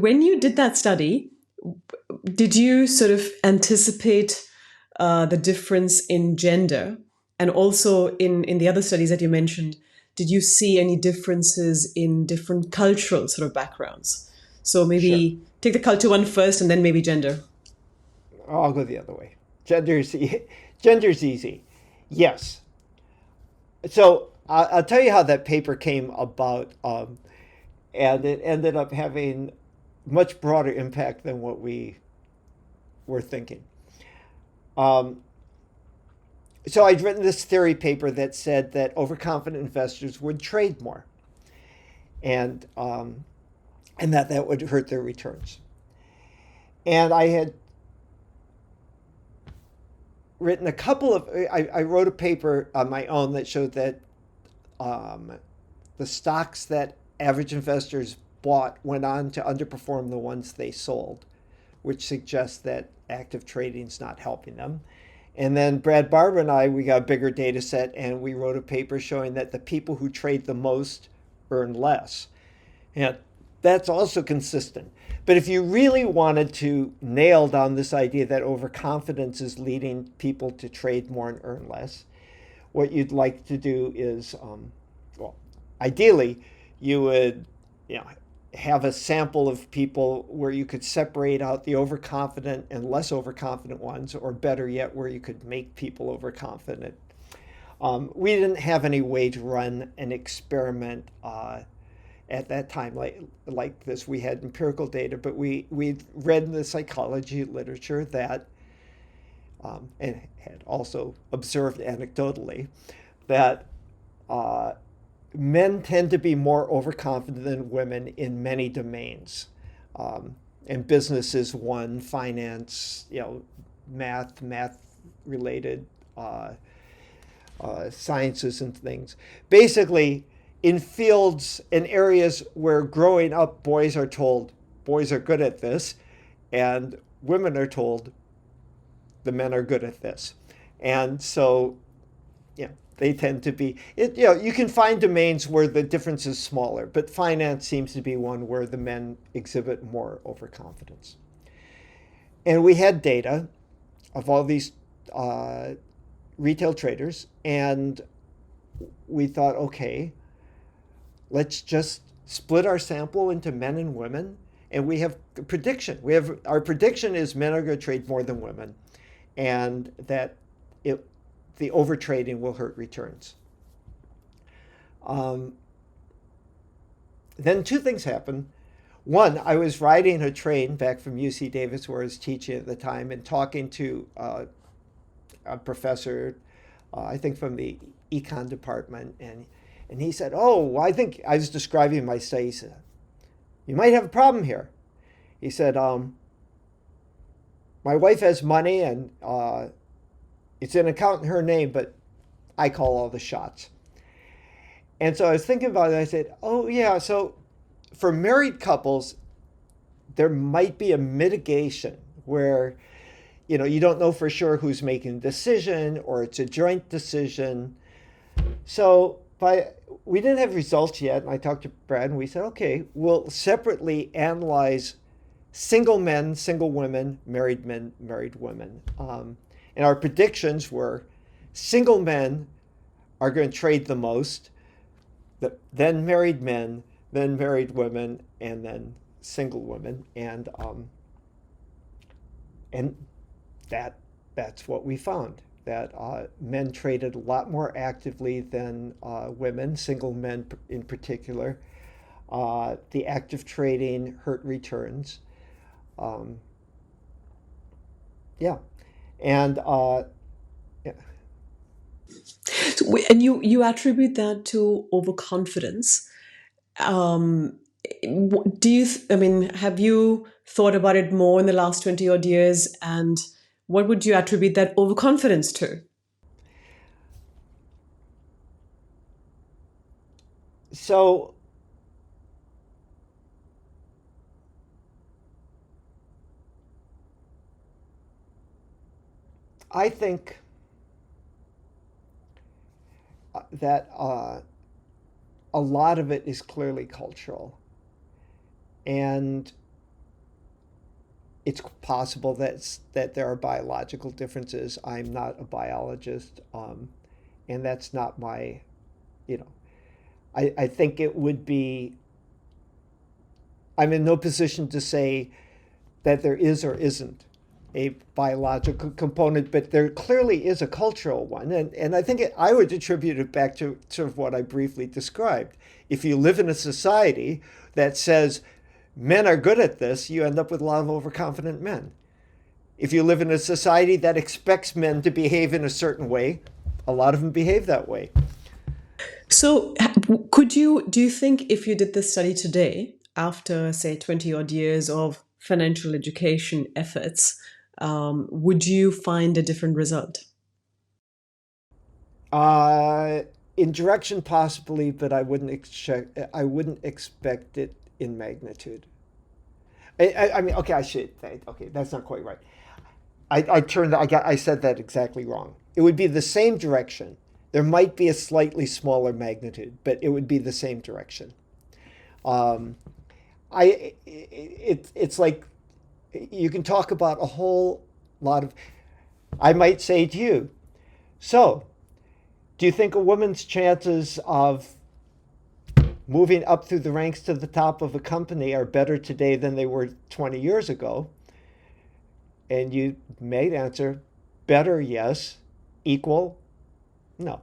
when you did that study, did you sort of anticipate the difference in gender? And also in the other studies that you mentioned, did you see any differences in different cultural sort of backgrounds? So Sure. maybe take the culture one first and then maybe gender. I'll go the other way. Gender's, gender's easy. Yes. So I'll tell you how that paper came about, and it ended up having much broader impact than what we were thinking. Um, so I'd written this theory paper that said that overconfident investors would trade more, and that would hurt their returns. And I had written a couple of. I wrote a paper on my own that showed that um, the stocks that average investors bought went on to underperform the ones they sold, which suggests that active trading is not helping them. And then Brad Barber and I, we got a bigger data set and we wrote a paper showing that the people who trade the most earn less. And that's also consistent. But if you really wanted to nail down this idea that overconfidence is leading people to trade more and earn less, what you'd like to do is, well, ideally, you would, you know, have a sample of people where you could separate out the overconfident and less overconfident ones, or better yet, where you could make people overconfident. We didn't have any way to run an experiment at that time like this. We had empirical data, but we read in the psychology literature that, and had also observed anecdotally, that men tend to be more overconfident than women in many domains. And business is one, finance, math related sciences and things. Basically, in fields and areas where growing up boys are told boys are good at this, and women are told the men are good at this. And so, they tend to be, you can find domains where the difference is smaller, but finance seems to be one where the men exhibit more overconfidence. And we had data of all these retail traders, and we thought, okay, let's just split our sample into men and women, and we have a prediction. Our prediction is men are going to trade more than women, and that the overtrading will hurt returns. Then two things happened. One, I was riding a train back from UC Davis, where I was teaching at the time, and talking to a professor, I think from the econ department, and he said, "Oh, I think," I was describing my study. He said, "You might have a problem here." He said, "My wife has money, and it's an account in her name, but I call all the shots." And so I was thinking about it. I said, "Oh yeah, so for married couples, there might be a mitigation where, you don't know for sure who's making the decision, or it's a joint decision." So we didn't have results yet, and I talked to Brad, and we said, okay, we'll separately analyze single men, single women, married men, married women. And our predictions were single men are going to trade the most, then married men, then married women, and then single women. And that's what we found, that men traded a lot more actively than women, single men in particular. The active trading hurt returns. Yeah. And yeah. So, and you attribute that to overconfidence. Um, do you? I mean, have you thought about it more in the last 20 odd years? And what would you attribute that overconfidence to? So I think that a lot of it is clearly cultural. And it's possible that there are biological differences. I'm not a biologist, and that's not my, you know, I think it would be, I'm in no position to say that there is or isn't a biological component, but there clearly is a cultural one. And I think I would attribute it back to sort of what I briefly described. If you live in a society that says men are good at this, you end up with a lot of overconfident men. If you live in a society that expects men to behave in a certain way, a lot of them behave that way. So, do you think if you did this study today, after, say, 20 odd years of financial education efforts, would you find a different result? Uh, in direction possibly, but I wouldn't expect it in magnitude. I mean, okay, I should. Okay, that's not quite right. I said that exactly wrong. It would be the same direction. There might be a slightly smaller magnitude, but it would be the same direction. Um, it's like you can talk about a whole lot of. I might say to you, so do you think a woman's chances of moving up through the ranks to the top of a company are better today than they were 20 years ago? And you may answer better, yes. Equal, no.